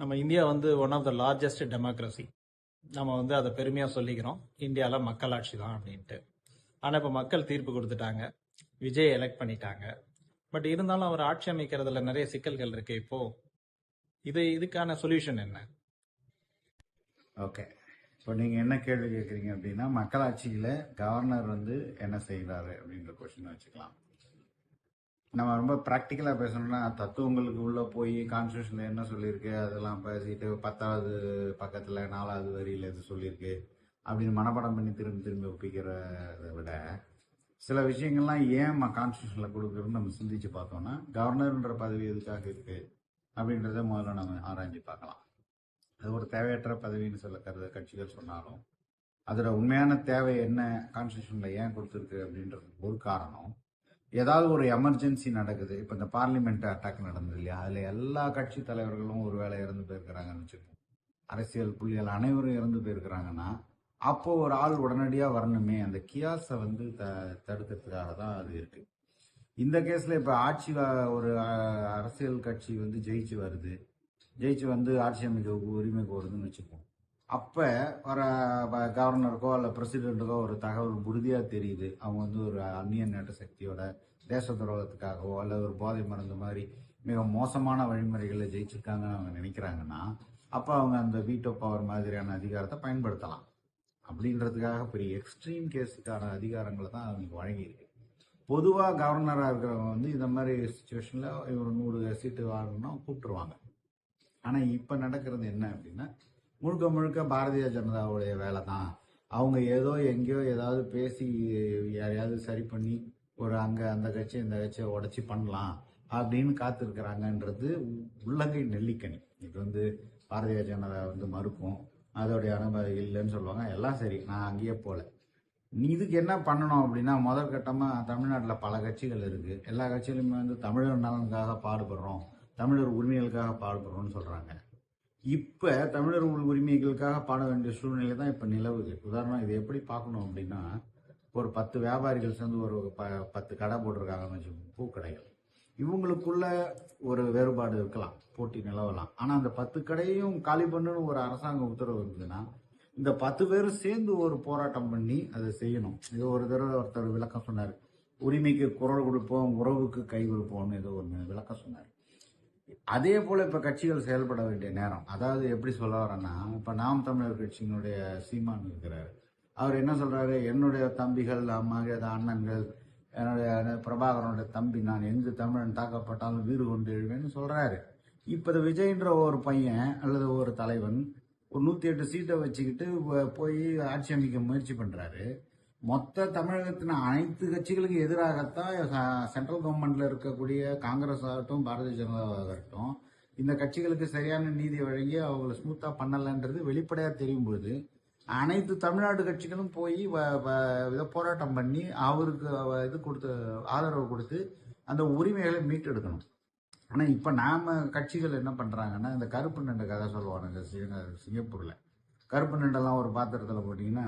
நம்ம இந்தியா வந்து one of the largest democracy. நம்ம வந்து அதை பெருமையாக சொல்லிக்கிறோம், இந்தியாவில் மக்களாட்சி தான் அப்படின்ட்டு. ஆனால் இப்போ மக்கள் தீர்ப்பு கொடுத்துட்டாங்க, விஜய் எலெக்ட் பண்ணிட்டாங்க. பட் இருந்தாலும் அவர் ஆட்சி அமைக்கிறதுல நிறைய சிக்கல்கள் இருக்கு. இப்போ இதுக்கான சொல்யூஷன் என்ன? ஓகே, இப்போ நீங்கள் என்ன கேள்வி கேட்குறீங்க அப்படின்னா, மக்களாட்சியில் கவர்னர் வந்து என்ன செய்கிறாரு அப்படின்ற கொஸ்டின் வச்சுக்கலாம். நம்ம ரொம்ப ப்ராக்டிக்கலாக பேசணும்னா, தத்துவங்களுக்கு உள்ளே போய் கான்ஸ்டியூஷனில் என்ன சொல்லியிருக்கு அதெல்லாம் பேசிட்டு 10வது பக்கத்தில் 4வது வரியில் இது சொல்லியிருக்கு அப்படின்னு மனப்பாடம் பண்ணி திரும்பி திரும்பி ஒப்பிக்கிறத விட, சில விஷயங்கள்லாம் ஏன் கான்ஸ்டியூஷனில் கொடுக்குறோன்னு நம்ம சிந்திச்சு பார்த்தோம்னா, கவர்னர்ன்ற பதவி எதுக்காக இருக்குது அப்படின்றத முதல்ல நம்ம ஆராய்ஞ்சு பார்க்கலாம். அது ஒரு தேவையற்ற பதவின்னு சொல்ல கட்சிகள் சொன்னாலும், அதோட உண்மையான தேவை என்ன, கான்ஸ்டியூஷனில் ஏன் கொடுத்துருக்கு அப்படின்றது ஒரு காரணம். ஏதாவது ஒரு எமர்ஜென்சி நடக்குது. இப்போ இந்த பார்லிமெண்ட் அட்டாக் நடந்தது இல்லையா, அதில் எல்லா கட்சி தலைவர்களும் ஒரு வேளை இறந்து போயிருக்கிறாங்கன்னு வச்சுக்கோங்க, அரசியல் புள்ளிகள் அனைவரும் இறந்து போயிருக்கிறாங்கன்னா, அப்போ ஒரு ஆள் உடனடியாக வரணுமே, அந்த கியாஸை வந்து தடுக்கிறதுக்காக தான் அது இருக்கு. இந்த கேஸில் இப்போ ஒரு அரசியல் கட்சி வந்து ஜெயிச்சு வந்து ஆட்சி அமைக்க உரிமை கோருதுன்னு வச்சுப்போம். அப்போ வர கவர்னருக்கோ அல்ல பிரசிடென்ட்டுக்கோ ஒரு தகவல் உறுதியாக தெரியுது, அவங்க வந்து ஒரு அந்நிய நாட்டு சக்தியோட தேச துரோகத்துக்காகவோ அல்லது ஒரு போதை மருந்து மாதிரி மிக மோசமான வழிமுறைகளில் ஜெயிச்சிருக்காங்கன்னு அவங்க நினைக்கிறாங்கன்னா, அப்போ அவங்க அந்த வீட்டோ பவர் மாதிரியான அதிகாரத்தை பயன்படுத்தலாம். அப்படின்றதுக்காக பெரிய எக்ஸ்ட்ரீம் கேஸுக்கான அதிகாரங்களை தான் அவங்களுக்கு வழங்கியிருக்கு. பொதுவாக கவர்னராக இருக்கிறவங்க வந்து இந்த மாதிரி சுச்சுவேஷனில் இவர் 100 சீட்டு வாங்கணும்னா கூப்பிட்டுருவாங்க. ஆனால் இப்போ நடக்கிறது என்ன அப்படின்னா, முழுக்க முழுக்க பாரதிய ஜனதாவுடைய வேலை தான். அவங்க ஏதோ எங்கேயோ ஏதாவது பேசி யாரையாவது சரி பண்ணி ஒரு அங்கே அந்த கட்சி இந்த கட்சியை உடச்சி பண்ணலாம் அப்படின்னு காத்திருக்கிறாங்கன்றது உள்ளங்கை நெல்லிக்கனி. இது வந்து பாரதிய ஜனதா வந்து மறுக்கும், அதோடைய அனுமதி இல்லைன்னு சொல்லுவாங்க. எல்லாம் சரி, நான் அங்கேயே போகல. இதுக்கு என்ன பண்ணணும் அப்படின்னா, முதல் கட்டமாக தமிழ்நாட்டில் பல கட்சிகள் இருக்குது. எல்லா கட்சிகளுமே வந்து தமிழர் நலனுக்காக பாடுபடுறோம், தமிழர் உரிமைகளுக்காக பாடுபடுறோம்னு சொல்கிறாங்க. இப்போ தமிழர் உரிமைகளுக்காக பாட வேண்டிய சூழ்நிலை தான் இப்போ நிலவுது. உதாரணம் இது எப்படி பார்க்கணும் அப்படின்னா, ஒரு 10 வியாபாரிகள் சேர்ந்து ஒரு 10 கடை போட்டிருக்காங்கன்னு வச்சுக்கோங்க, பூக்கடைகள். இவங்களுக்குள்ள ஒரு வேறுபாடு இருக்கலாம், போட்டி நிலவலாம். ஆனால் அந்த 10 கடையும் காலி பண்ணுன்னு ஒரு அரசாங்க உத்தரவு இருந்ததுன்னா, இந்த 10 பேரும் சேர்ந்து ஒரு போராட்டம் பண்ணி அதை செய்யணும். இது ஒரு தடவை ஒருத்தர் விளக்கம் சொன்னார், உரிமைக்கு குரல் கொடுப்போம், உறவுக்கு கை கொடுப்போம்னு ஏதோ ஒன்று விளக்கம் சொன்னார். அதே போல் இப்போ கட்சிகள் செயல்பட வேண்டிய நேரம். அதாவது எப்படி சொல்ல வரேன்னா, இப்போ நாம் தமிழர் கட்சியினுடைய சீமான் இருக்கிறார். அவர் என்ன சொல்கிறாரு, என்னுடைய தம்பிகள் அண்ணன்கள், என்னுடைய பிரபாகரனுடைய தம்பி, நான் எங்கு தமிழன் தாக்கப்பட்டாலும் வீறு கொண்டு எழுவேன்னு சொல்கிறாரு. இப்போ விஜய்ன்ற ஒரு பையன் அல்லது ஒரு தலைவன் ஒரு 108 சீட்டை வச்சுக்கிட்டு போய் ஆட்சி அமைக்க முயற்சி பண்ணுறாரு. மொத்த தமிழகத்தின் அனைத்து கட்சிகளுக்கு எதிராகத்தான் சென்ட்ரல் கவர்மெண்ட்ல இருக்கக்கூடிய காங்கிரஸ் ஆகட்டும், பாரதிய ஜனதாவாகட்டும், இந்த கட்சிகளுக்கு சரியான நீதி வழங்கி அவங்களை ஸ்மூத்தா பண்ணலன்றது வெளிப்படையா தெரியும் பொழுது, அனைத்து தமிழ்நாடு கட்சிகளும் போய் போராட்டம் பண்ணி அவருக்கு இது கொடுத்து ஆதரவு கொடுத்து அந்த உரிமைகளை மீட்டெடுக்கணும். ஆனா இப்ப நாம கட்சிகள் என்ன பண்றாங்கன்னா, இந்த கருப்பு நண்டு கதை சொல்லுவாங்க சிங்கப்பூர்ல. கருப்பு நண்டெல்லாம் ஒரு பாத்திரத்தில் போட்டிங்கன்னா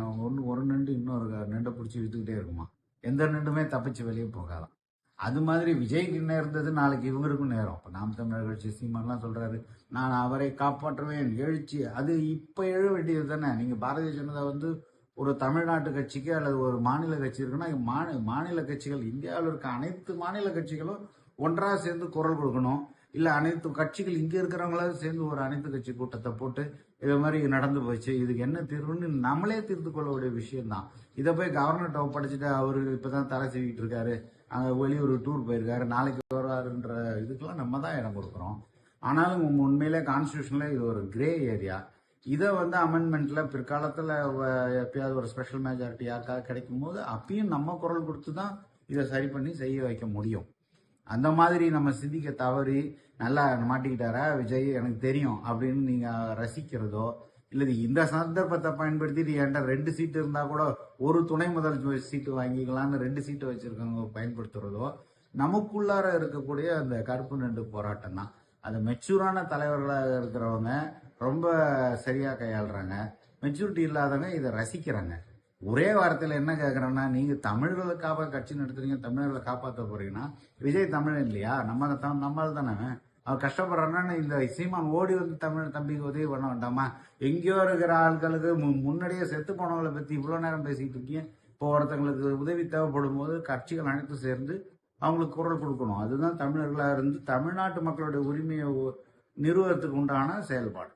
ஒரு நண்டு இன்னொரு நண்டை பிடிச்சி விற்றுக்கிட்டே இருக்குமா, எந்த நண்டுமே தப்பிச்சு வெளியே போகாதான். அது மாதிரி விஜய்க்கு நேர்ந்தது நாளைக்கு இவங்களுக்கும் நேரம். இப்போ நாம் தமிழர் கட்சி சீமான்லாம் சொல்கிறாரு, நான் அவரை காப்பாற்றுவேன், எழுச்சி. அது இப்போ எழ வேண்டியது தானே. நீங்கள் பாரதிய ஜனதா வந்து ஒரு தமிழ்நாட்டு கட்சிக்கு அல்லது ஒரு மாநில கட்சி இருக்குன்னா, மாநில கட்சிகள், இந்தியாவில் இருக்க அனைத்து மாநில கட்சிகளும் ஒன்றாக சேர்ந்து குரல் கொடுக்கணும். இல்லை அனைத்து கட்சிகள் இங்கே இருக்கிறவங்களாவது சேர்ந்து ஒரு அனைத்து கட்சி கூட்டத்தை போட்டு இது மாதிரி நடந்து போச்சு, இதுக்கு என்ன தீர்வுன்னு நம்மளே தீர்த்து கொள்ளக்கூடிய விஷயம்தான். இதை போய் கவர்னர்கிட்ட ஒப்படைச்சிட்டு அவரு இப்போதான் தலை செய்விட்டு இருக்காரு, அங்கே வெளியூர் டூர் போயிருக்காரு, நாளைக்கு வருவாருன்ற இதுக்கெல்லாம் நம்ம தான் இடம் கொடுக்குறோம். ஆனாலும் உண்மையிலே கான்ஸ்டியூஷனில் இது ஒரு கிரே ஏரியா. இதை வந்து அமெண்ட்மெண்ட்ல பிற்காலத்தில் எப்பயாவது ஒரு ஸ்பெஷல் மெஜாரிட்டி யாருக்காவது கிடைக்கும் போது அப்பயும் நம்ம குரல் கொடுத்து தான் இதை சரி பண்ணி செய்ய வைக்க முடியும். அந்த மாதிரி நம்ம சிந்திக்க தவறி நல்லா மாட்டிக்கிட்டாரா விஜய் எனக்கு தெரியும் அப்படின்னு நீங்கள் ரசிக்கிறதோ, இல்லை இந்த சந்தர்ப்பத்தை பயன்படுத்திட்டு என்கிட்ட 2 சீட்டு இருந்தால் கூட ஒரு துணை முதல் சீட்டு வாங்கிக்கலான்னு 2 சீட்டு வச்சுருக்கவங்க பயன்படுத்துகிறதோ, நமக்குள்ளார இருக்கக்கூடிய அந்த கருப்பு நண்டு போராட்டம் தான். அது மெச்சூரான தலைவர்களாக இருக்கிறவங்க ரொம்ப சரியாக கையாளுறாங்க, மெச்சூரிட்டி இல்லாதவங்க இதை ரசிக்கிறாங்க. ஒரே வாரத்தில் என்ன கேட்குறேன்னா, நீங்கள் தமிழர்களுக்காக கட்சி நடத்துறீங்க, தமிழர்களை காப்பாற்ற போறீங்கன்னா, விஜய் தமிழன் இல்லையா, நம்மளால் தானே. அவன் கஷ்டப்படுறான்னா இந்த சீமான் ஓடி வந்து தமிழ் தம்பிக்கு உதவி பண்ண வேண்டாமா? எங்கேயோ இருக்கிற ஆட்களுக்கு முன்னாடியே செத்து போனவங்களை பத்தி இவ்வளவு நேரம் பேசிட்டு இருக்கீங்க. இப்போ ஒருத்தங்களுக்கு உதவி தேவைப்படும் போது கட்சிகள் அனைத்தும் சேர்ந்து அவங்களுக்கு குரல் கொடுக்கணும். அதுதான் தமிழர்களா இருந்து தமிழ்நாட்டு மக்களுடைய உரிமையை நிறுவனத்துக்கு உண்டான செயல்பாடு.